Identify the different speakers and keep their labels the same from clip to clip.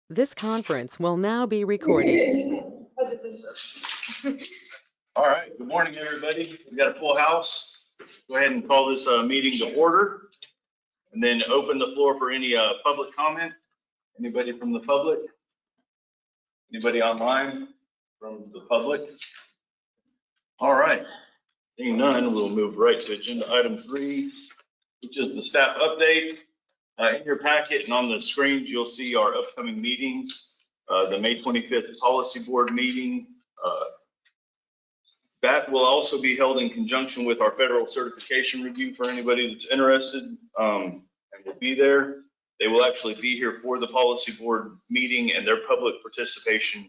Speaker 1: This conference will now be recorded.
Speaker 2: All right, good morning, everybody. We've got a full house. Go ahead and call this meeting to order and then open the floor for any public comment. Anybody from the public? Anybody online from the public? All right, seeing none, we'll move right to agenda item 3, which is the staff update. In your packet and on the screens, you'll see our upcoming meetings. The May 25th Policy Board meeting. That will also be held in conjunction with our federal certification review for anybody that's interested and will be there. They will actually be here for the Policy Board meeting, and their public participation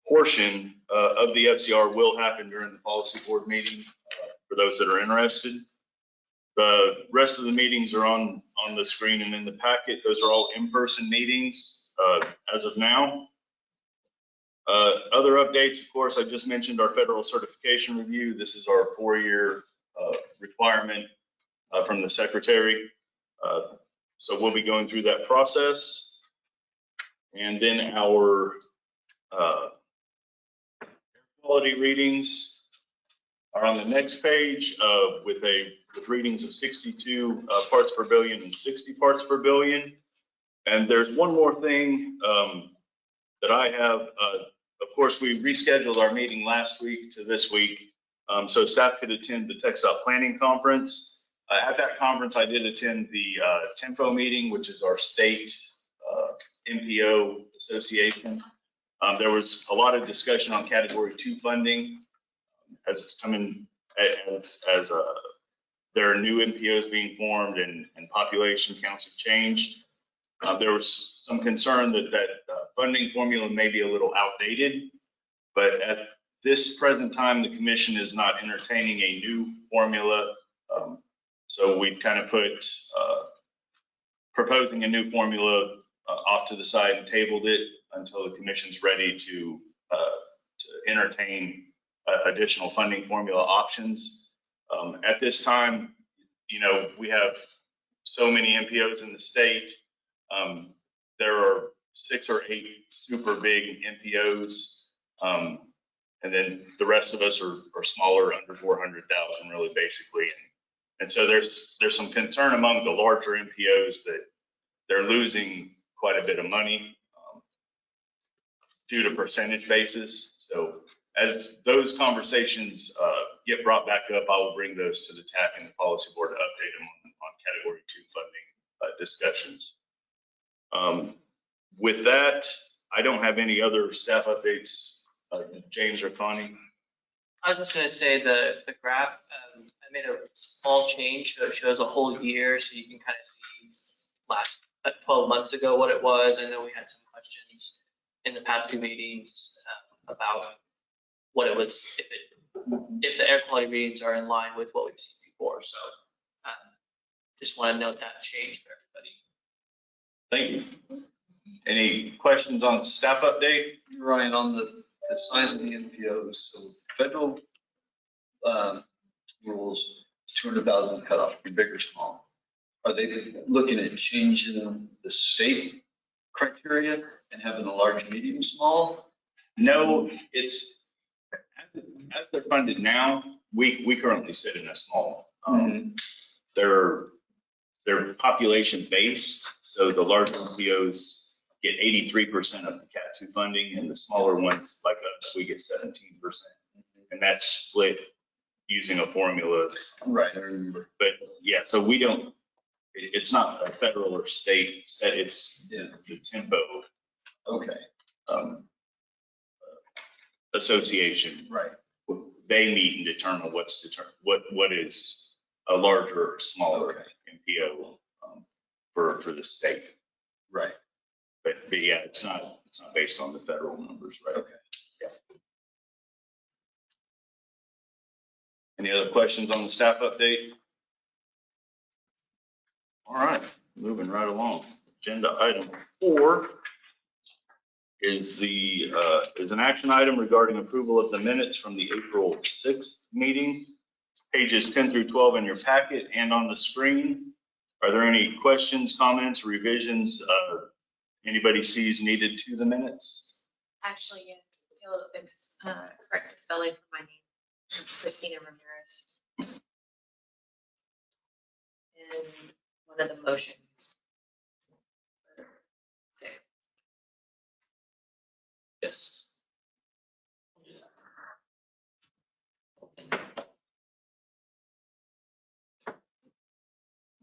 Speaker 2: portion of the FCR will happen during the Policy Board meeting for those that are interested. The rest of the meetings are on the screen and in the packet. Those are all in-person meetings as of now. Other updates, of course, I just mentioned our federal certification review. This is our 4-year requirement from the secretary. So we'll be going through that process. And then our air quality readings are on the next page with readings of 62 parts per billion and 60 parts per billion. And there's one more thing that I have. Of course, we rescheduled our meeting last week to this week so staff could attend the Textile Planning Conference. At that conference, I did attend the KTMPO meeting, which is our state MPO association. There was a lot of discussion on Category 2 funding as it's coming, as there are new MPOs being formed and population counts have changed. There was some concern that funding formula may be a little outdated, but at this present time, the commission is not entertaining a new formula. So we've kind of put proposing a new formula off to the side and tabled it until the commission's ready to entertain additional funding formula options. At this time, we have so many MPOs in the state. There are 6 or 8 super big MPOs, and then the rest of us are smaller, under 400,000, really, basically. And so there's some concern among the larger MPOs that they're losing quite a bit of money due to percentage basis. So as those conversations get brought back up, I will bring those to the TAC and the Policy Board to update them on Category 2 funding discussions. With that, I don't have any other staff updates. James or Connie?
Speaker 3: I was just going to say the graph, I made a small change so it shows a whole year, so you can kind of see last 12 months ago what it was. I know we had some questions in the past few meetings about what it was, if the air quality readings are in line with what we've seen before. So just want to note that change for everybody.
Speaker 2: Thank you. Any questions on the staff update?
Speaker 4: Ryan, on the size of the MPOs, so federal rules, 200,000 cutoff, be big or small. Are they looking at changing the state criteria and having a large, medium, small?
Speaker 2: No, it's as they're funded now. We currently sit in a small. They're population based, so the large MPOs get 83% of the Cat 2 funding, and the smaller ones like us, we get 17%, and that's split using a formula.
Speaker 4: Right, I remember.
Speaker 2: But yeah, so we don't. It's not a federal or state set. It's the KTMPO.
Speaker 4: Okay.
Speaker 2: Association.
Speaker 4: Right.
Speaker 2: They meet and determine what is a larger or smaller MPO for the state.
Speaker 4: Right.
Speaker 2: But yeah, it's not based on the federal numbers, right?
Speaker 4: Okay.
Speaker 2: Yeah. Any other questions on the staff update? All right, moving right along. Agenda item 4 is an action item regarding approval of the minutes from the April 6th meeting. Pages 10 through 12 in your packet and on the screen. Are there any questions, comments, revisions Anybody sees needed to the minutes?
Speaker 5: Actually, yes, you'll correct the spelling for my name, Christina Ramirez. And one of the motions. Six.
Speaker 3: Yes.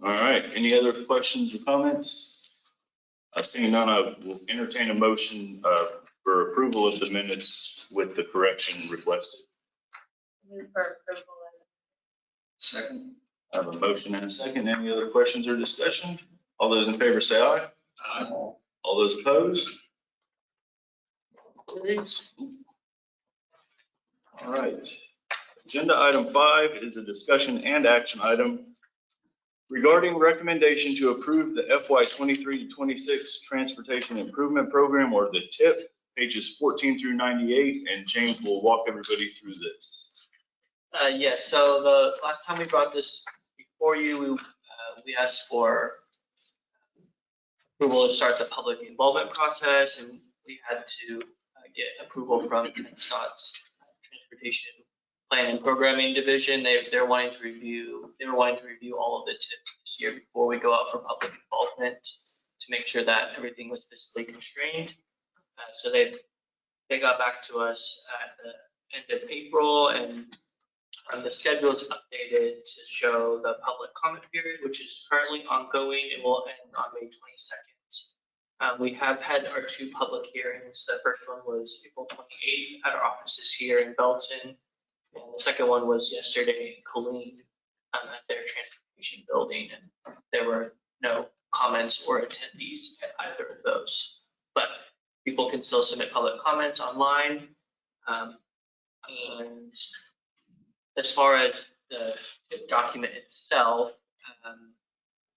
Speaker 2: All right, any other questions or comments? Seeing none, I will entertain a motion for approval of the minutes with the correction requested.
Speaker 5: Move for approval as
Speaker 4: Second?
Speaker 2: I have a motion and a second. Any other questions or discussion? All those in favor say aye.
Speaker 4: Aye.
Speaker 2: All those opposed? All right. Agenda item 5 is a discussion and action item regarding recommendation to approve the FY 23 to 26 Transportation Improvement Program, or the TIP, pages 14 through 98, and James will walk everybody through this.
Speaker 3: Yes, so the last time we brought this before you, we asked for approval to start the public involvement process, and we had to get approval from NSTOT's Transportation Plan and Programming Division. They were wanting to review all of the TIPs this year before we go out for public involvement to make sure that everything was fiscally constrained. So they got back to us at the end of April, and the schedule is updated to show the public comment period, which is currently ongoing. It will end on May 22nd. We have had our 2 public hearings. The first one was April 28th at our offices here in Belton. And the second one was yesterday in Killeen at their transportation building. And there were no comments or attendees at either of those. But people can still submit public comments online. And as far as the document itself,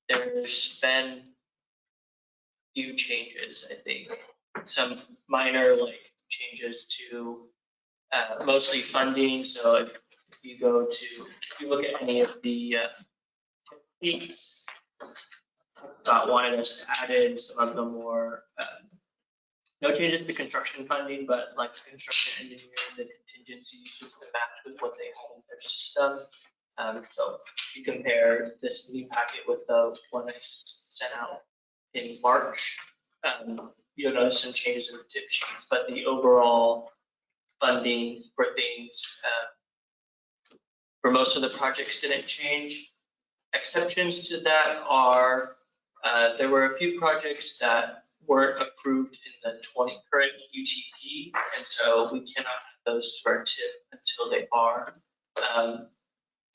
Speaker 3: there's been a few changes, I think. Some minor changes to mostly funding. So if you look at any of the sheets, Scott wanted us to add in some of the more, no changes to construction funding, but like construction engineering, the contingencies just to match with what they have in their system. So if you compare this new packet with the one I sent out in March, you'll notice some changes in the tip sheets, but the overall funding for things for most of the projects didn't change. Exceptions to that are there were a few projects that weren't approved in the current UTP, and so we cannot have those to our TIP until they are.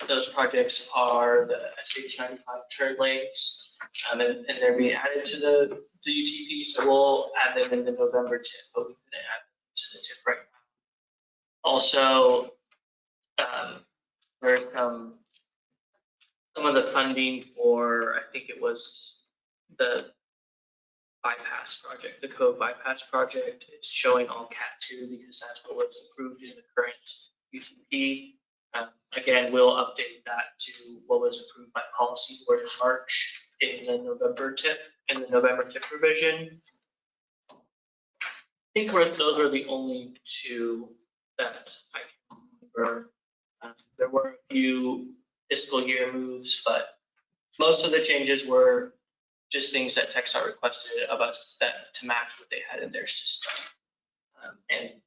Speaker 3: Those projects are the SH95 turn lanes, and they're being added to the UTP, so we'll add them in the November TIP, but we couldn't add them to the TIP right now. Also, there's some of the funding for, I think it was the bypass project, the code bypass project. It's showing on Cat 2 because that's what was approved in the current UTP. Again, we'll update that to what was approved by policy board in March in the November TIP, revision. I think those are the only 2 that I can remember. There were a few fiscal year moves, but most of the changes were just things that TxDOT requested of us that to match what they had in their system. And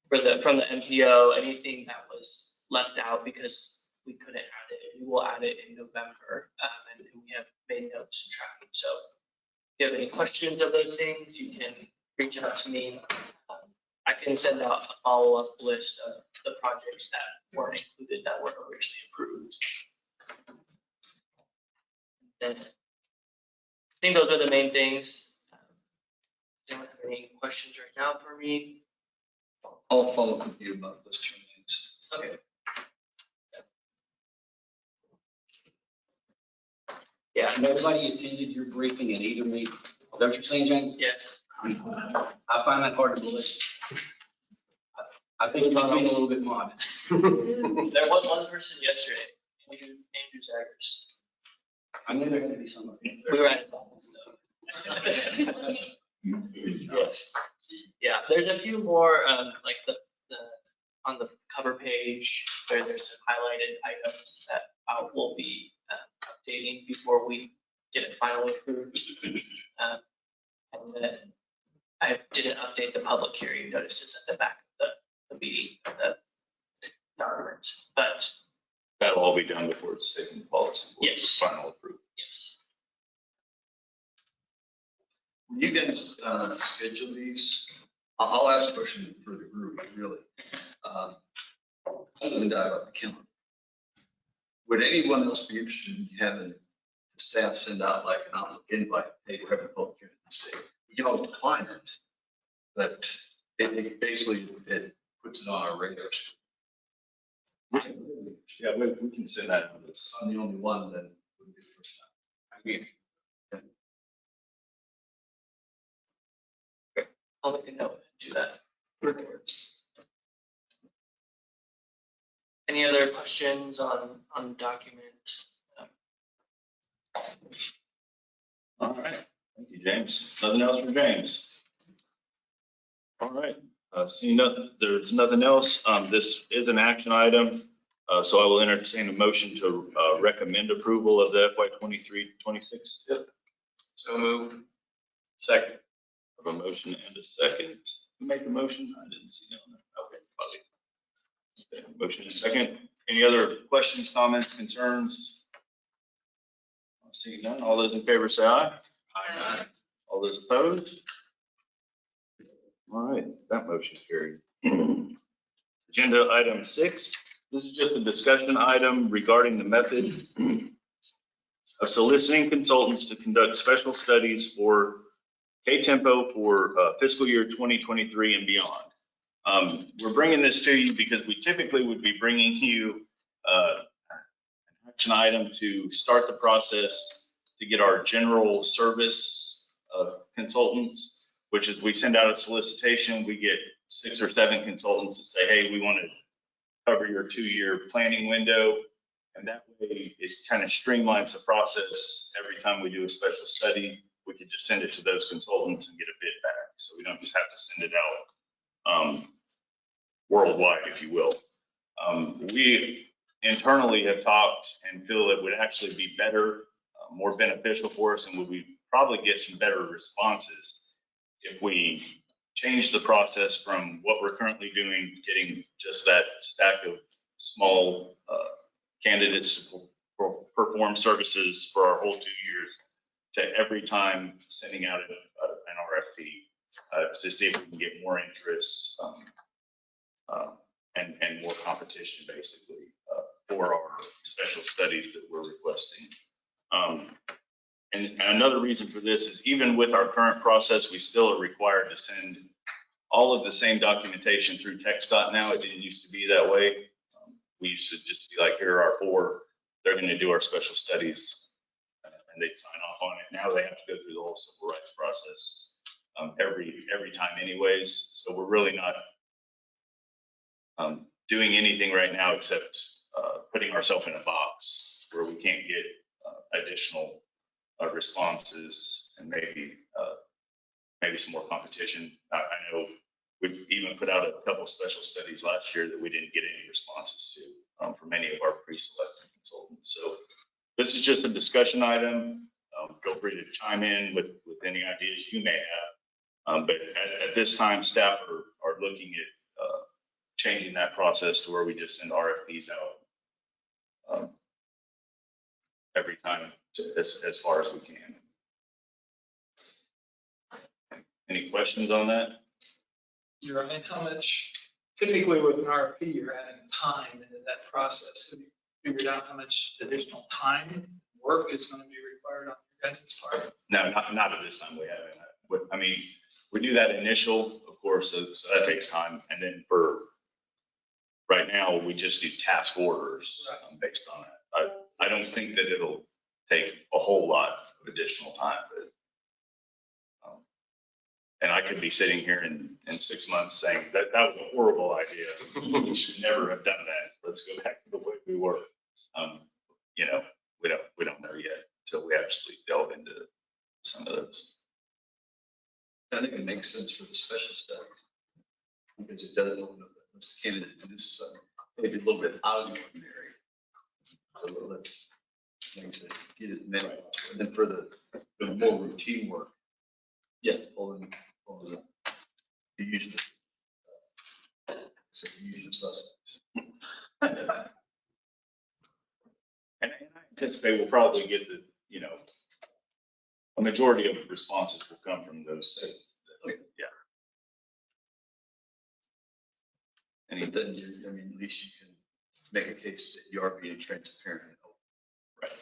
Speaker 3: from the MPO, anything that was left out because we couldn't add it, we will add it in November, and we have made notes and tracking. So if you have any questions of those things, you can reach out to me. I can send out a follow-up list of the projects that weren't included that were originally approved. And I think those are the main things. Anyone have any questions right now for me?
Speaker 4: I'll follow up with you about those 2 things.
Speaker 3: Okay.
Speaker 6: Yeah, and nobody attended your briefing at either meeting. Is that what you're saying, James?
Speaker 3: Yeah.
Speaker 6: I find that hard to believe. I think you're being a little bit modest.
Speaker 3: There was one person yesterday, Andrew Zaggers.
Speaker 6: I knew there had to be somebody.
Speaker 3: We were at his office, so. there's a few more, like on the cover page, where there's some highlighted items that we'll be updating before we get it finally approved. And then I didn't update the public hearing notices at the back of the meeting, of the documents, but
Speaker 2: That'll all be done before it's taken to policy. board for
Speaker 3: Yes.
Speaker 2: Final approval.
Speaker 3: yes.
Speaker 4: When you guys schedule these, I'll ask a question for the group, really. Other than that, about the Kimley. Would anyone else be interested in having the staff send out like an Outlook invite, hey, we're having a public hearing this day? You can always decline it, but it basically, it puts it on our radar.
Speaker 2: Yeah, we can send that on this.
Speaker 4: I'm the only one that would be the first time.
Speaker 2: I mean,
Speaker 3: I'll let you know, do that. Any other questions on the document?
Speaker 2: all right. Thank you, James. Nothing else for James? All right. Seeing nothing, there's nothing else. This is an action item. So I will entertain a motion to recommend approval of the FY 23-26.
Speaker 3: So move.
Speaker 2: Second. I have a motion and a second. Who made the motion? I didn't see that. Okay, Fuzzy. Okay, motion and second. Any other questions, comments, concerns? Seeing none, all those in favor say aye.
Speaker 5: Aye.
Speaker 2: All those opposed? All right, that motion carried. Agenda item 6, this is just a discussion item regarding the method of soliciting consultants to conduct special studies for KTMPO for fiscal year 2023 and beyond. We're bringing this to you because we typically would be bringing you an action item to start the process to get our general service consultants, which is we send out a solicitation, we get 6 or 7 consultants to say, hey, we want to cover your 2-year planning window. And that way it kind of streamlines the process. Every time we do a special study, we could just send it to those consultants and get a bid back. So we don't just have to send it out worldwide, if you will. We internally have talked and feel it would actually be better, more beneficial for us, and we would probably get some better responses if we change the process from what we're currently doing, getting just that stack of small candidates to perform services for our whole 2 years, to every time sending out an RFP to see if we can get more interest and more competition, basically, for our special studies that we're requesting. And another reason for this is even with our current process, we still are required to send all of the same documentation through TxDOT now. It didn't used to be that way. We used to just be like, here are our 4, they're going to do our special studies, and they'd sign off on it. Now they have to go through the whole civil rights process every time anyways. So we're really not doing anything right now except putting ourselves in a box where we can't get additional responses and maybe some more competition. I know we've even put out a couple of special studies last year that we didn't get any responses to from any of our pre-selected consultants. So this is just a discussion item. Feel free to chime in with any ideas you may have. But at this time, staff are looking at changing that process to where we just send RFPs out every time as far as we can. Any questions on that?
Speaker 7: You're right. How much, typically with an RFP, you're adding time into that process. Have you figured out how much additional time, work is going to be required on your guys' part?
Speaker 2: No, not at this time. We haven't. I mean, we do that initial, of course, so that takes time. And then for right now, we just do task orders based on that. I don't think that it'll take a whole lot of additional time, but and I could be sitting here in 6 months saying that was a horrible idea. We should never have done that. Let's go back to the way we were. You know, we don't know yet until we actually delve into some of those.
Speaker 4: I think it makes sense for the special studies. because it doesn't open up that list of candidates, and this is something maybe a little bit out of the ordinary. So we'll let, like I said, get it met, and then for the more routine work, yeah, pulling the usual, so the usual suspects.
Speaker 2: And I anticipate we'll probably get the, a majority of the responses will come from those. Yeah.
Speaker 4: And then I mean, at least you can make a case that you are being transparent. And open.
Speaker 2: Right.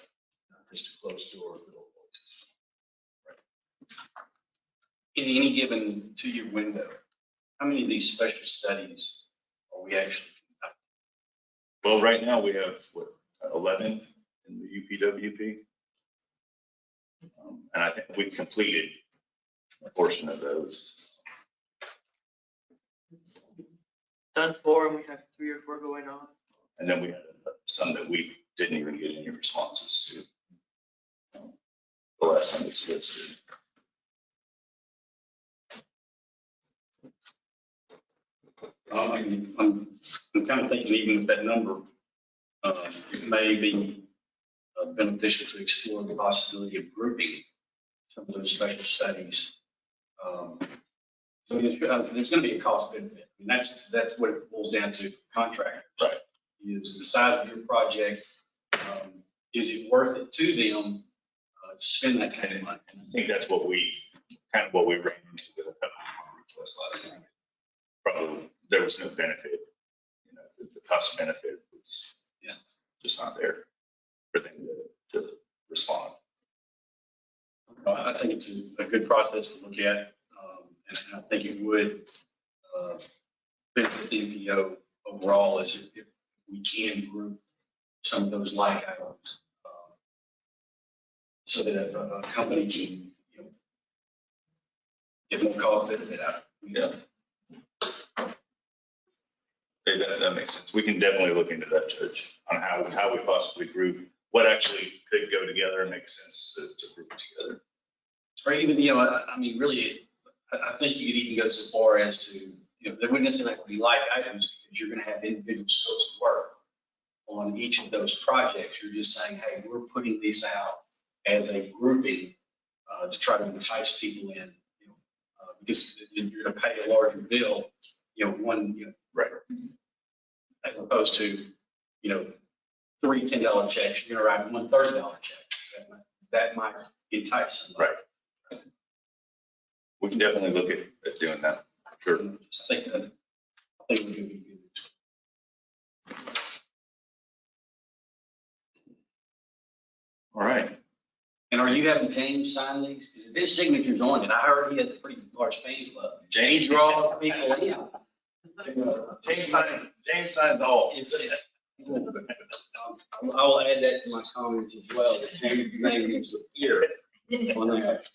Speaker 4: Not just a closed door with old voices.
Speaker 6: In any given 2-year window, how many of these special studies are we actually conducting?
Speaker 2: Well, right now we have, 11 in the UPWP. And I think we've completed a portion of those.
Speaker 3: Done 4 and we have 3 or 4 going on.
Speaker 2: And then we had some that we didn't even get any responses to. The last time we solicited.
Speaker 6: I'm kind of thinking even with that number, it may be beneficial to explore the possibility of grouping some of those special studies. So there's going to be a cost benefit. And that's what it boils down to contractors.
Speaker 2: Right.
Speaker 6: Is the size of your project, is it worth it to them to spend that kind of money?
Speaker 2: And I think that's what we ran into with a couple of requests last time. Probably there was no benefit, the cost benefit was just not there for them to respond.
Speaker 6: I think it's a good process to look at, and I think it would benefit the MPO overall as if we can group some of those like items so that a company can, get more cost benefit out.
Speaker 2: Yeah. That makes sense. We can definitely look into that, Judge, on how we possibly group what actually could go together and make sense to group together.
Speaker 6: Or even, I mean, really, I think you could even go so far as to, there wouldn't necessarily have to be like items because you're going to have individual scopes of work on each of those projects. You're just saying, hey, we're putting these out as a grouping to try to entice people in, because you're going to pay a larger bill,
Speaker 2: Right.
Speaker 6: As opposed to, 3 $10 checks, you're going to write 1 $30 check. That might entice somebody.
Speaker 2: Right. We can definitely look at doing that. Sure.
Speaker 6: I think we can be good.
Speaker 2: All right.
Speaker 6: And are you having James sign these? Because if his signature's on it, I heard he has a pretty large fans club. James draws people in.
Speaker 2: James signs all.
Speaker 6: I will add that to my comments as well. That James' name is here on that.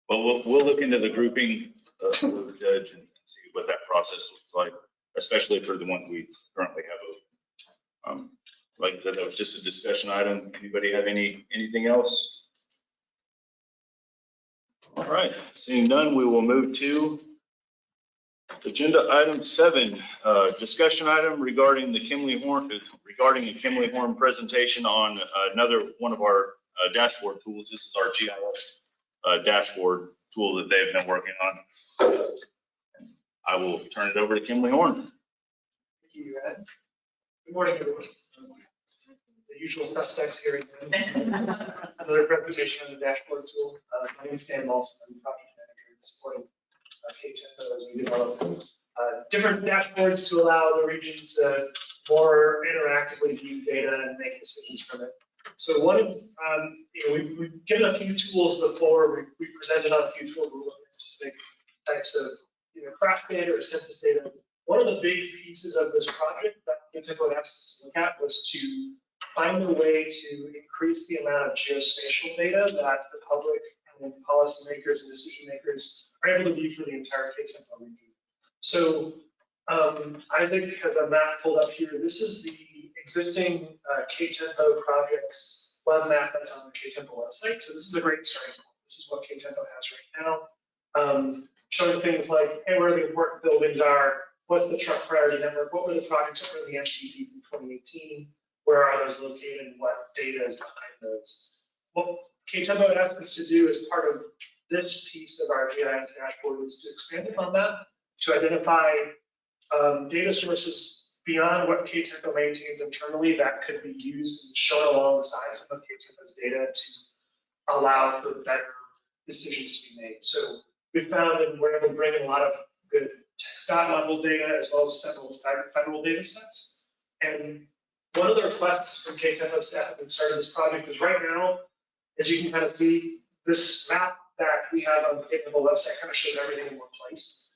Speaker 2: Well, we'll look into the grouping with the judge and see what that process looks like, especially for the ones we currently have open. Like I said, that was just a discussion item. Anybody have anything else? All right, seeing none, we will move to agenda item 7, discussion item regarding a Kimley-Horn presentation on another one of our dashboard tools. This is our GIS dashboard tool that they've been working on. I will turn it over to Kimley-Horn.
Speaker 7: Thank you, Ed. Good morning, everyone. The usual suspects here again. Another presentation on the dashboard tool. My name is Dan Molson. I'm the project manager supporting KTMPO as we develop different dashboards to allow the region to more interactively view data and make decisions from it. So one is, we've given a few tools before. We presented on a few tools. We're looking at specific types of craft data or census data. One of the big pieces of this project that KTMPO asked us to look at was to find a way to increase the amount of geospatial data that the public and policymakers and decision makers are able to view for the entire KTMPO region. So Isaac has a map pulled up here. This is the existing KTMPO projects web map that's on the KTMPO website. So this is a great starting point. This is what KTMPO has right now.
Speaker 8: showing things like, hey, where the important buildings are, what's the truck priority network, what were the projects that were in the MTP from 2018, where are those located, and what data is behind those. What KTMPO had asked us to do as part of this piece of our GIS dashboard is to expand upon that, to identify data sources beyond what KTMPO maintains internally that could be used and shown alongside some of KTMPO's data to allow for better decisions to be made. So we found that we're able to bring in a lot of good TxDOT level data as well as several federal data sets. And one of the requests from KTMPO staff at the start of this project is right now, as you can kind of see, this map that we have on the KTMPO website kind of shows everything in one place.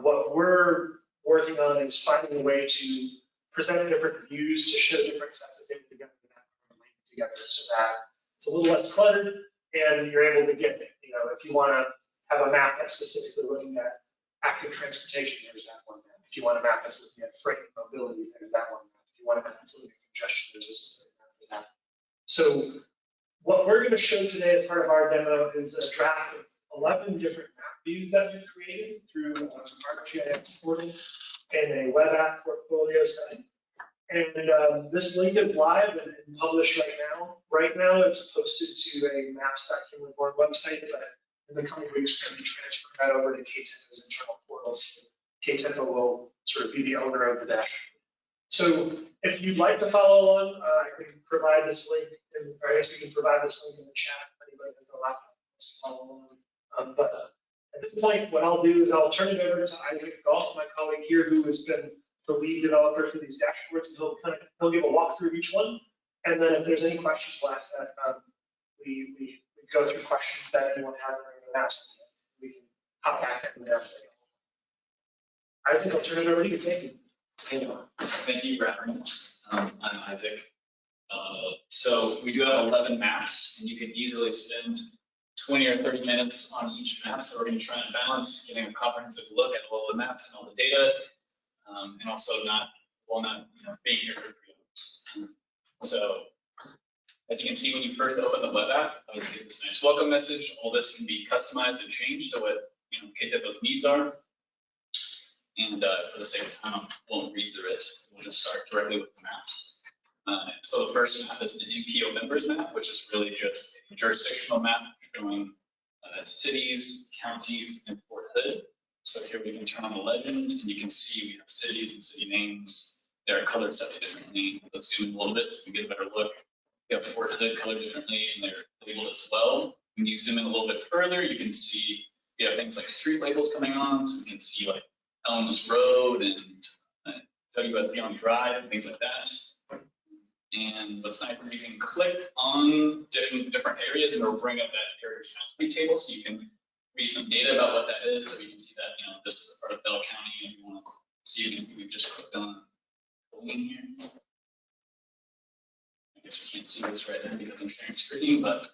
Speaker 8: What we're working on is finding a way to present different views to show different sets of data together so that it's a little less cluttered and you're able to get, if you want to have a map that's specifically looking at active transportation, there's that one map. If you want a map that's looking at freight and mobility, there's that one map. If you want a map that's looking at congestion, there's a specific map for that. So what we're going to show today as part of our demo is a draft of 11 different map views that we've created through our GIS portal and a web app portfolio setting. And this link is live and published right now. Right now, it's posted to a maps.kimley.org website, but in the coming weeks, we're going to be transferring that over to KTMPO's internal portals. KTMPO will sort of be the owner of the dashboard. So if you'd like to follow along, I can provide this link, or I guess we can provide this link in the chat if anybody has a laptop wants to follow along. But at this point, what I'll do is I'll turn it over to Isaac Goff, my colleague here, who has been the lead developer for these dashboards, and he'll give a walkthrough of each one. And then if there's any questions, we'll ask that. We go through questions that anyone has and ask them. We can hop back and ask them. Isaac, I'll turn it over to you. Thank you.
Speaker 9: Thank you for having me. I'm Isaac. So we do have 11 maps, and you can easily spend 20 or 30 minutes on each map. So we're going to try and balance getting a comprehensive look at all the maps and all the data, and also not being here for 3 hours. So as you can see, when you first open the web app, I would give this nice welcome message. All this can be customized and changed to what KTMPO's needs are. And for the sake of time, I won't read through it. We'll just start directly with the maps. So the first map is an MPO members map, which is really just a jurisdictional map showing cities, counties, and Fort Hood. So here we can turn on the legend, and you can see we have cities and city names. They are colored slightly differently. Let's zoom in a little bit so we can get a better look. We have Fort Hood colored differently, and they're labeled as well. When you zoom in a little bit further, you can see we have things like street labels coming on. So we can see like Elms Road and WS Beyond Drive and things like that. And what's nice is you can click on different areas and it'll bring up that area's county table, so you can read some data about what that is. So you can see that this is a part of Bell County. If you want to see, you can see we've just clicked on Killeen here. I guess we can't see this right there because I'm sharing screen, but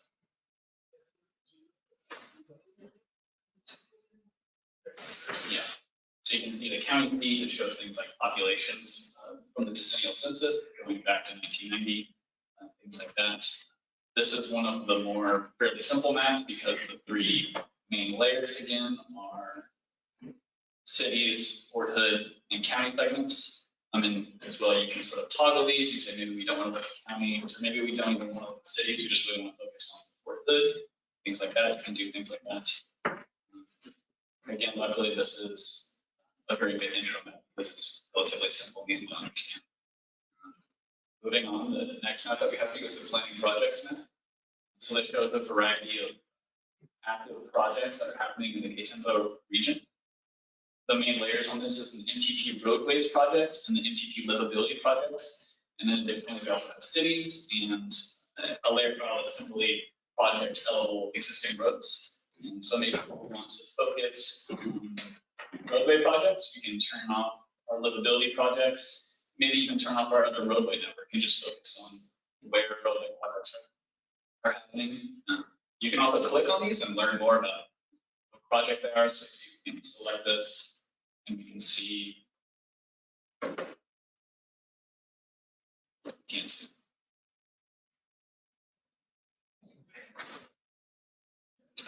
Speaker 9: yeah. So you can see the county feed. It shows things like populations from the decennial census going back to 1990, things like that. This is one of the more fairly simple maps because the 3 main layers again are cities, Fort Hood, and county segments. And as well, you can sort of toggle these. You say maybe we don't want to look at counties, or maybe we don't even want to look at cities. We just really want to focus on Fort Hood, things like that. You can do things like that. Again, luckily, this is a very good intro map because it's relatively simple and easy to understand. Moving on, the next map that we have is the planning projects map. So it shows a variety of active projects that are happening in the KTMPO region. The main layers on this is an NTP roadways project and the NTP livability projects. And then additionally, we also have cities and a layer file that's simply project eligible existing roads. And so maybe we want to focus on roadway projects. You can turn off our livability projects, maybe even turn off our other roadway network and just focus on where roadway projects are happening. You can also click on these and learn more about what project they are. So you can select this and you can see. Can't see.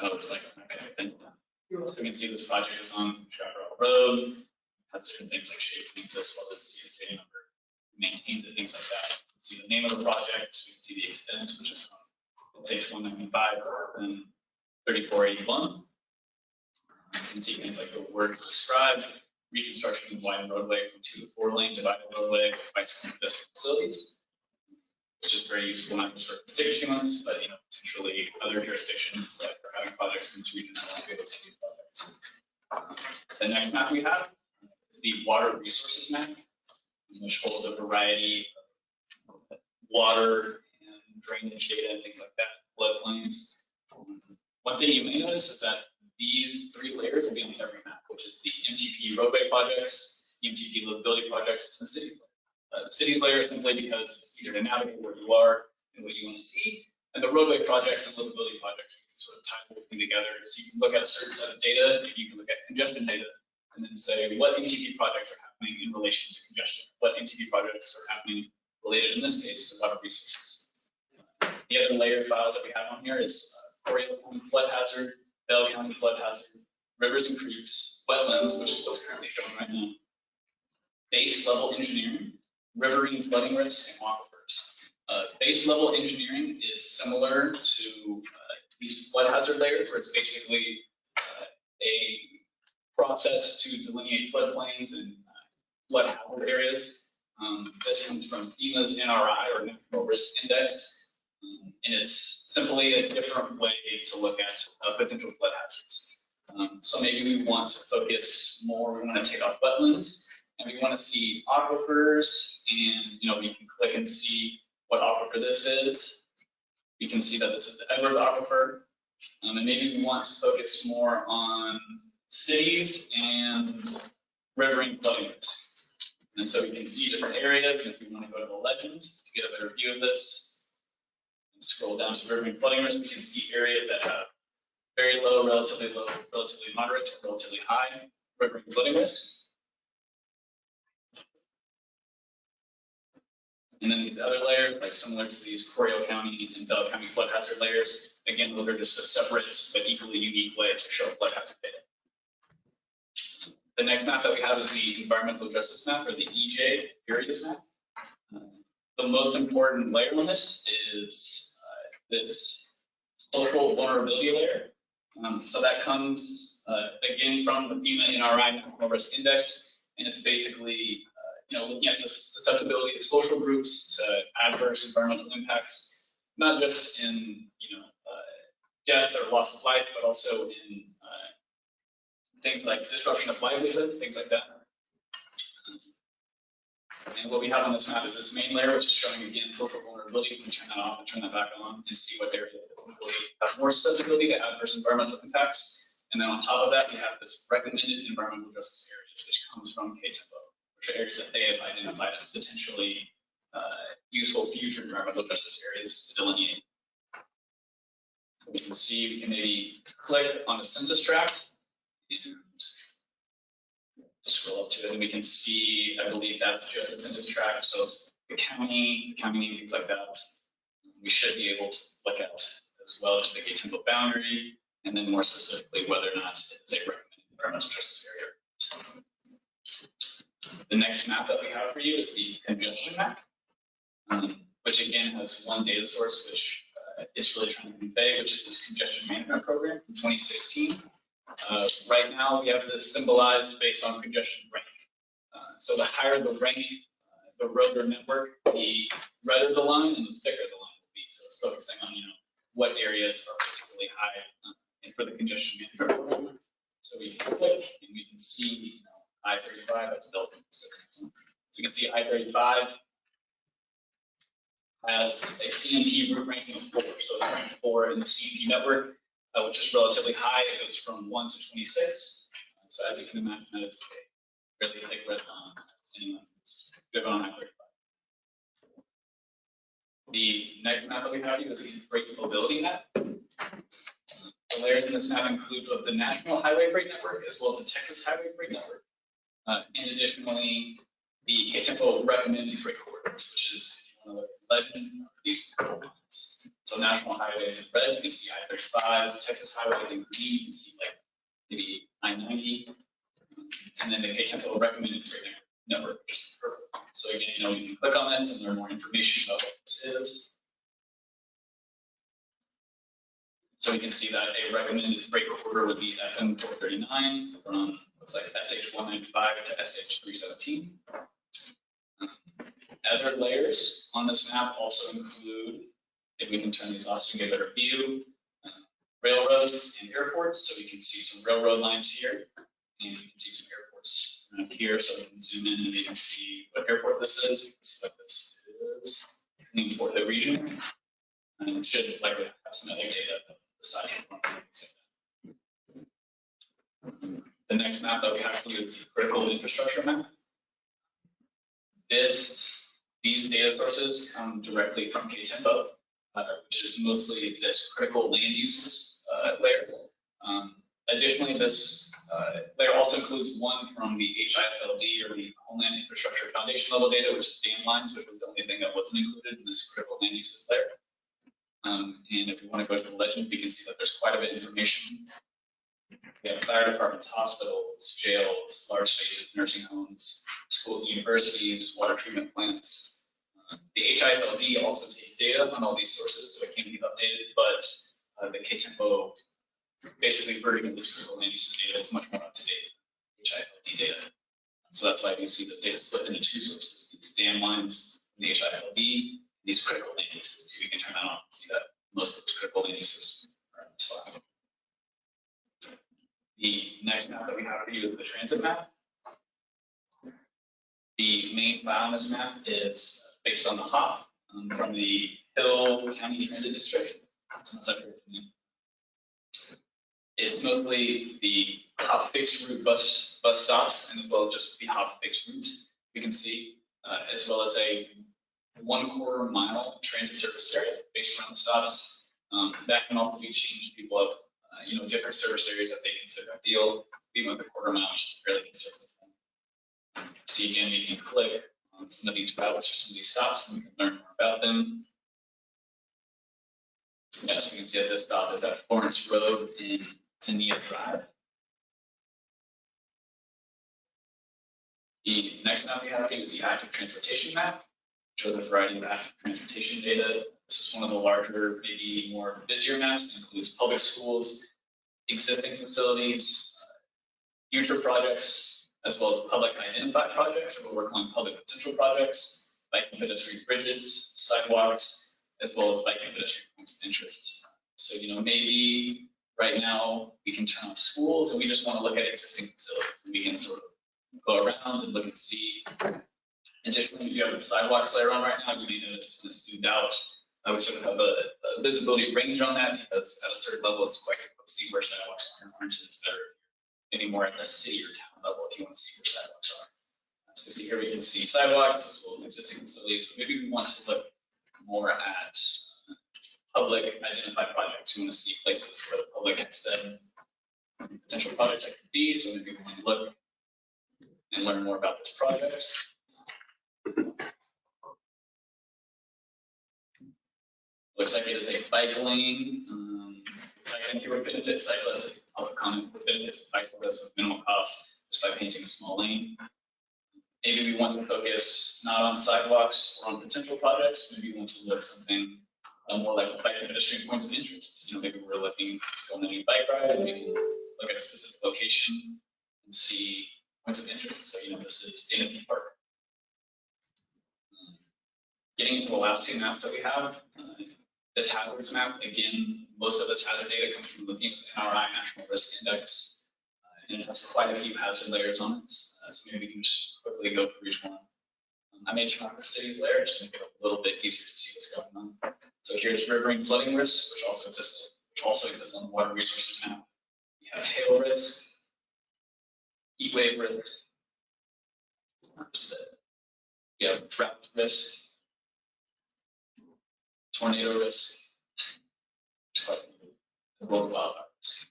Speaker 9: Oh, it's like, okay. So you can see this project is on Chaparral Road, has different things like shape link, this well as CSJ number, maintains it, things like that. You can see the name of the project, you can see the extent, which is from SH 195 and 3481. You can see things like the word described, reconstruction of wide roadway from 2 to 4 lane divided roadway with bicycle and pedestrian facilities, which is very useful not just for constituents, but potentially other jurisdictions that are having projects in this region that want to be able to see these projects. The next map we have is the water resources map, which holds a variety of water and drainage data and things like that, floodplains. One thing you may notice is that these 3 layers will be on every map, which is the MTP roadway projects, the MTP livability projects, and the cities layer. The cities layer is simply because it's easier to navigate where you are and what you want to see. And the roadway projects and livability projects sort of ties everything together. So you can look at a certain set of data, and you can look at congestion data, and then say what MTP projects are happening in relation to congestion, what MTP projects are happening related, in this case, to water resources. The other layer files that we have on here is Corio County flood hazard, Bell County flood hazard, rivers and creeks, wetlands, which is what's currently shown right now, base level engineering, riverine flooding risk, and aquifers. Base level engineering is similar to these flood hazard layers, where it's basically a process to delineate floodplains and flood hazard areas. This comes from FEMA's NRI, or National Risk Index, and it's simply a different way to look at potential flood hazards. So maybe we want to focus more, we want to take off wetlands, and we want to see aquifers, and we can click and see what aquifer this is. We can see that this is the Edwards aquifer, and maybe we want to focus more on cities and riverine flooding risk. And so we can see different areas, and if we want to go to the legend to get a better view of this, and scroll down to riverine flooding risk, we can see areas that have very low, relatively moderate, to relatively high riverine flooding risk. And then these other layers, like similar to these Corio County and Bell County flood hazard layers, again, those are just a separate but equally unique way to show flood hazard data. The next map that we have is the environmental justice map, or the EJ areas map. The most important layer on this is this social vulnerability layer. So that comes again from the FEMA NRI National Risk Index, and it's basically looking at the susceptibility of social groups to adverse environmental impacts, not just in death or loss of life, but also in things like disruption of livelihood, things like that. And what we have on this map is this main layer, which is showing again social vulnerability. We can turn that off and turn that back on and see what areas have more susceptibility to adverse environmental impacts. And then on top of that, we have this recommended environmental justice areas, which comes from KTMPO, which are areas that they have identified as potentially useful future environmental justice areas to delineate. So we can see, we can maybe click on the census tract and just scroll up to it, and we can see, I believe that's just the census tract, so it's the county name, things like that. We should be able to look at as well as the KTMPO boundary, and then more specifically whether or not it's a recommended environmental justice area. The next map that we have for you is the congestion map, which again has one data source, which it's really trying to convey, which is this congestion management program from 2016. Right now, we have this symbolized based on congestion rank. So the higher the rank, the road or network, the redder the line and the thicker the line will be. So it's focusing on what areas are particularly high and for the congestion management program. So we can click and we can see I-35 that's built in. So you can see I-35 has a CMP route ranking of 4. So it's ranked 4 in the CMP network, which is relatively high. It goes from 1 to 26. So as you can imagine, that is a really thick red line. Anyone who's driven on I-35. The next map that we have here is the freight mobility map. The layers in this map include both the National Highway Freight Network as well as the Texas Highway Freight Network. And additionally, the KTMPO recommended freight corridors, which is one of the legends of these lines. So National Highways is red, you can see I-35, Texas Highways in green, you can see like maybe then the KTMPO recommended freight network, which is purple. So again, you can click on this and learn more information about what this is. So we can see that a recommended freight corridor would be FM 439 from, looks like SH 195 to SH 317. Other layers on this map also include, if we can turn these off so we get a better view, railroads and airports. So we can see some railroad lines here, and you can see some airports around here. So we can zoom in and we can see what airport this is. We can see what this is for the region. And it should likely have some other data beside it. The next map that we have here is the critical infrastructure map. These data sources come directly from KTMPO, which is mostly this critical land uses layer. Additionally, this layer also includes one from the HIFLD, or the Homeland Infrastructure Foundation level data, which is dam lines, which was the only thing that wasn't included in this critical land uses layer. And if you want to go to the legend, we can see that there's quite a bit of information. We have fire departments, hospitals, jails, large spaces, nursing homes, schools, universities, water treatment plants. The HIFLD also takes data on all these sources, so it can be updated, but the KTMPO basically version of this critical land uses data is much more up to date than HIFLD data. So that's why we see this data split into two sources: these dam lines from the HIFLD, these critical land uses. So we can turn that on and see that most of these critical land uses are in this file. The next map that we have for you is the transit map. The main file on this map is based on the HOP from the Hill County Transit District. It's mostly the HOP fixed route bus stops, and as well as just the HOP fixed route we can see, as well as a 1/4 mile transit service area based around the stops. That can also be changed. People have different service areas that they consider ideal. Even with a 1/4 mile, which is fairly conservative. See again, we can click on some of these routes or some of these stops, and we can learn more about them. Yes, we can see that this stop is at Florence Road in Zinnia Drive. The next map we have here is the active transportation map, which shows a variety of active transportation data. This is one of the larger, maybe more busier maps. It includes public schools, existing facilities, future projects, as well as public identified projects. So we're working on public potential projects, bike and pedestrian bridges, sidewalks, as well as bike and pedestrian points of interest. So, maybe right now we can turn on schools and we just want to look at existing facilities. We can sort of go around and look and see. Additionally, we do have the sidewalks layer on right now. You may notice when it's zoomed out, we sort of have a visibility range on that, because at a certain level, it's quite difficult to see where sidewalks are, and it's better maybe more at the city or town level if you want to see where sidewalks are. So see here we can see sidewalks as well as existing facilities. But maybe we want to look more at public identified projects. We want to see places where the public has said potential projects that could be. So maybe we want to look and learn more about this project. Looks like it is a bike lane. Bike lane here would benefit cyclists. Public comment would benefit bicyclists with minimal cost just by painting a small lane. Maybe we want to focus not on sidewalks or on potential projects. Maybe we want to look something more like bike and pedestrian points of interest. Maybe we're looking to go on a new bike ride, and we can look at a specific location and see points of interest. So this is Dana P Park. Getting into the last two maps that we have. This hazards map, again, most of this hazard data comes from the famous NRI National Risk Index, and it has quite a few hazard layers on it. So maybe we can just quickly go through each one. I may turn on the cities layer just to make it a little bit easier to see what's going on. So here's riverine flooding risk, which also exists on the water resources map. We have hail risk, heat wave risk. We have drought risk, tornado risk, as well as wildfire risk.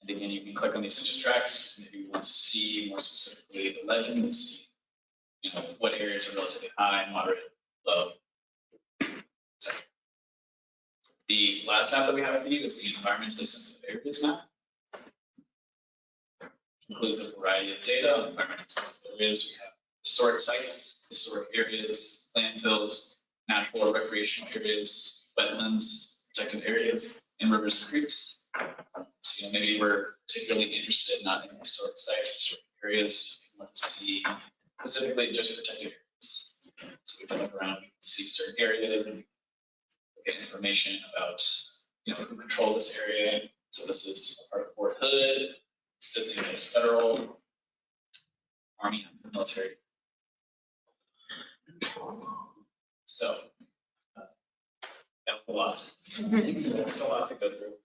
Speaker 9: And again, you can click on these citrus tracks, and if you want to see more specifically the legend and see what areas are relatively high, moderate, low, etc. The last map that we have for you is the environmentally sensitive areas map. includes a variety of data on environmental sensitive areas. We have historic sites, historic areas, landfills, natural or recreational areas, wetlands, protected areas, and rivers and creeks. So, maybe we're particularly interested not in historic sites or historic areas. We want to see specifically just protected areas. So we can look around, we can see certain areas and get information about, who controls this area. So this is part of Fort Hood. It's designated as federal, Army, and military. So that was a lot. There's a lot to go through.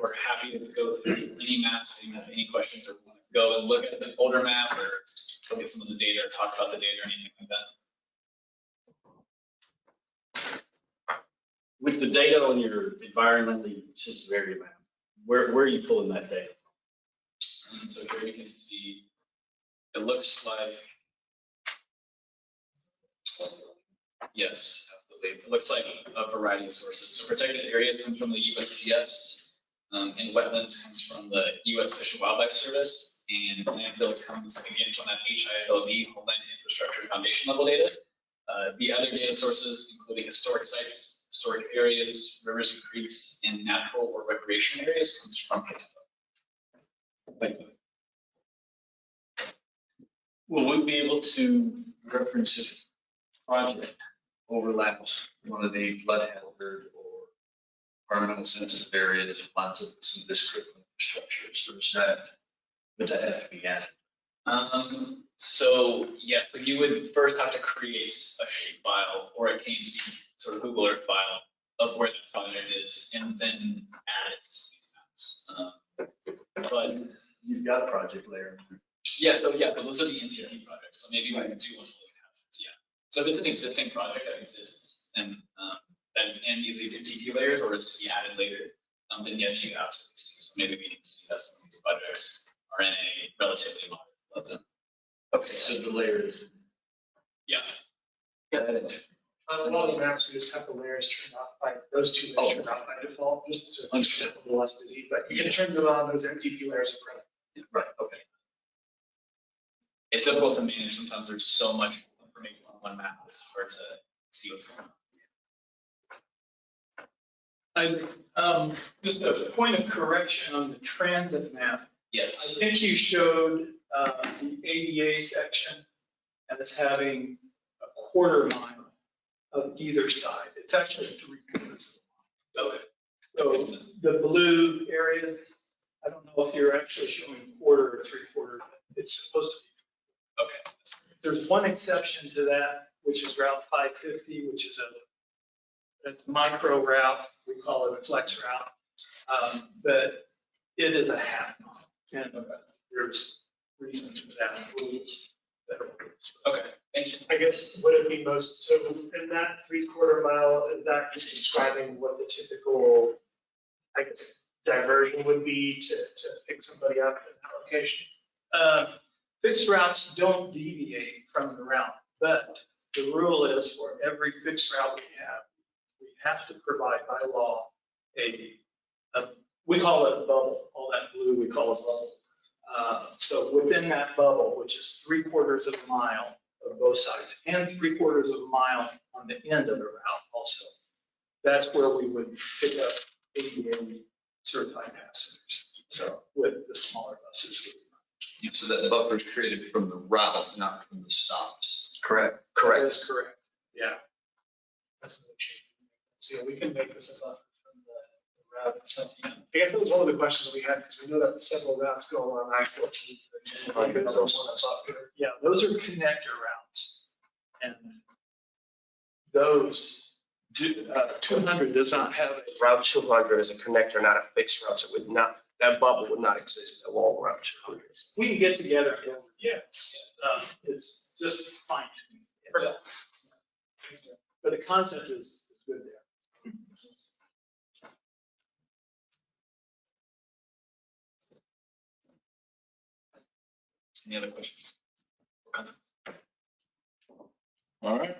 Speaker 9: We're happy to go through any maps. If you have any questions or want to go and look at the older map or look at some of the data or talk about the data or anything like that.
Speaker 10: With the data on your environmentally sensitive area map, where are you pulling that data from?
Speaker 9: And so here we can see, it looks like, yes, absolutely. It looks like a variety of sources. So protected areas come from the USGS, and wetlands comes from the U.S. Fish and Wildlife Service, and landfills comes again from that HILD, Homeland Infrastructure Foundation level data. The other data sources, including historic sites, historic areas, rivers and creeks, and natural or recreation areas, comes from KTMPO.
Speaker 10: Thank you. Will we be able to reference this project
Speaker 4: Overlaps one of the flood hazard or environmental sensitive areas, lots of some of this critical infrastructure. So would that have to be added?
Speaker 9: So yes, so you would first have to create a shape file or a KNC sort of Google Earth file of where that project is, and then add its maps. But
Speaker 4: You've got a project layer.
Speaker 9: yeah, so those are the NTP projects. So maybe we do want to look at hazards. Yeah. So if it's an existing project that exists and that is in these NTP layers or is to be added later, then yes, you absolutely see. So maybe we can see that some of these projects are in a relatively moderate flood zone.
Speaker 10: Okay, so the layers.
Speaker 9: Yeah.
Speaker 8: On all the maps, we just have the layers turned off by, those two layers turned off by default, just to keep it a little less busy, but you can turn them on, those MTP layers are present.
Speaker 9: Right. Okay. It's difficult to manage. Sometimes there's so much information on one map. It's hard to see what's going on.
Speaker 7: Isaac, just a point of correction on the transit map. I
Speaker 9: Yes.
Speaker 7: think you showed the ADA section as having a quarter mile of either side. It's actually 3/4 of a mile.
Speaker 9: Okay.
Speaker 7: So the blue areas, I don't know if you're actually showing quarter or 3/4. It's supposed to be.
Speaker 9: Okay.
Speaker 7: There's one exception to that, which is Route 550, which is that's micro route. We call it a flex route. But it is a half mile. And there's reasons for that, rules, federal rules.
Speaker 9: Okay. Thank you.
Speaker 8: I guess, would it be most, so in that 3/4 mile, is that just describing what the typical, I guess, diversion would be to pick somebody up in that location?
Speaker 7: Fixed routes don't deviate from the route, but the rule is for every fixed route we have to provide by law we call it a bubble, all that blue we call a bubble. So within that bubble, which is 3/4 of a mile of both sides and 3/4 of a mile on the end of the route also, that's where we would pick up ADA certified passengers. So with the smaller buses.
Speaker 4: So that buffer is created from the route, not from the stops.
Speaker 6: Correct.
Speaker 7: That is correct. Yeah.
Speaker 8: That's another change. So yeah, we can make this a buffer from the route itself. I guess that was one of the questions we had, because we know that several routes go along I-14.
Speaker 7: Yeah, those are connector routes. And those, 200 does not have a,
Speaker 11: Route 200 is a connector, not a fixed route, so it would not, that bubble would not exist along Route 200.
Speaker 7: we can get together. Yeah. It's just fine. But the concept is good there.
Speaker 9: Any other questions?
Speaker 2: All right.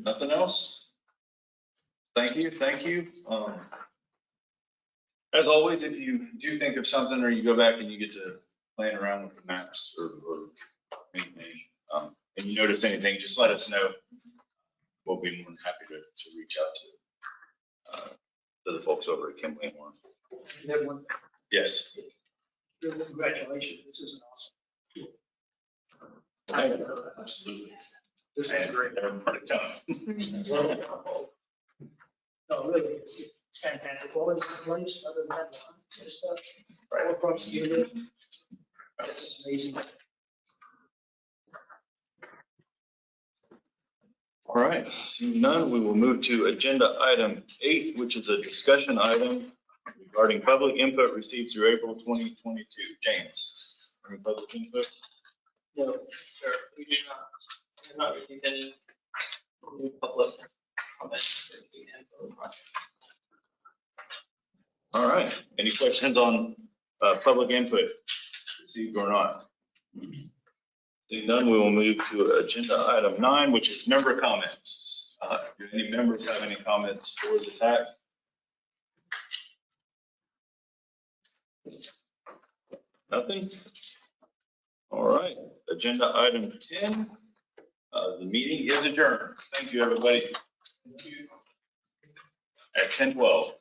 Speaker 2: Nothing else? Thank you, thank you. As always, if you do think of something or you go back and you get to playing around with the maps or anything, and you notice anything, just let us know. We'll be more than happy to reach out to the folks over at Kimley and Warren.
Speaker 7: Everyone,
Speaker 2: Yes.
Speaker 7: congratulations, this is an awesome.
Speaker 2: Absolutely.
Speaker 7: This is great.
Speaker 2: Everybody tell them.
Speaker 7: No, really, it's fantastic. All these place other than that, this stuff, right across the unit. It's amazing.
Speaker 2: All right, seeing none, we will move to agenda item 8, which is a discussion item regarding public input received through April 2022. James, any public input?
Speaker 3: No, sure, we do not, we have not received any new public comments for the Killeen-Temple project.
Speaker 2: All right, any questions on public input received or not? Seeing none, we will move to agenda item 9, which is member comments. Do any members have any comments for the TAC? Nothing? All right, agenda item 10, the meeting is adjourned. Thank you, everybody. At 10:12.